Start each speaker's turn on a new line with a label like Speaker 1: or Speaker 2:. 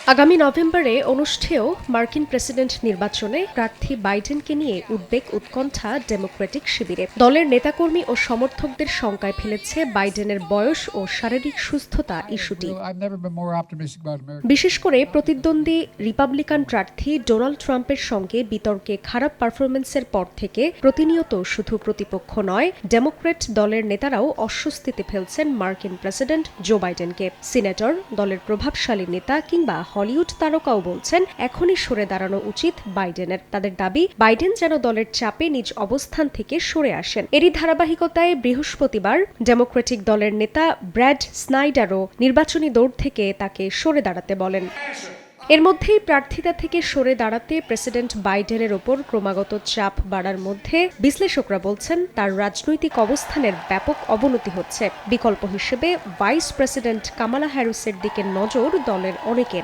Speaker 1: আগামী নভেম্বরে অনুষ্ঠেয় মার্কিন প্রেসিডেন্ট নির্বাচনে প্রার্থী বাইডেনকে নিয়ে উদ্বেগ উৎকণ্ঠা ডেমোক্রেটিক শিবিরে। দলের নেতাকর্মী ও সমর্থকদের শঙ্কায় ফেলেছে বাইডেনের বয়স ও শারীরিক সুস্থতা ইস্যুটি। বিশেষ করে প্রতিদ্বন্দ্বী রিপাবলিকান প্রার্থী ডোনাল্ড ট্রাম্পের সঙ্গে বিতর্কে খারাপ পারফরমেন্সের পর থেকে প্রতিনিয়ত শুধু প্রতিপক্ষ নয়, ডেমোক্র্যাট দলের নেতারাও অস্বস্তিতে ফেলছেন মার্কিন প্রেসিডেন্ট জো বাইডেনকে। সিনেটর, দলের প্রভাবশালী নেতা কিংবা হলিউড তারকাও বলছেন এখনই সরে দাঁড়ানো উচিত বাইডেনের। তাদের দাবি, বাইডেন যেন দলের চাপে নিজ অবস্থান থেকে সরে আসেন। এরই ধারাবাহিকতায় বৃহস্পতিবার ডেমোক্রেটিক দলের নেতা ব্র্যাড স্নাইডারও নির্বাচনী দৌড় থেকে তাকে সরে দাঁড়াতে বলেন। এর মধ্যেই প্রার্থিতা থেকে সরে দাঁড়াতে প্রেসিডেন্ট বাইডেনের ওপর ক্রমাগত চাপ বাড়ার মধ্যে বিশ্লেষকরা বলছেন তার রাজনৈতিক অবস্থানের ব্যাপক অবনতি হচ্ছে। বিকল্প হিসেবে ভাইস প্রেসিডেন্ট কামালা হ্যারিসের দিকে নজর দলের অনেকের।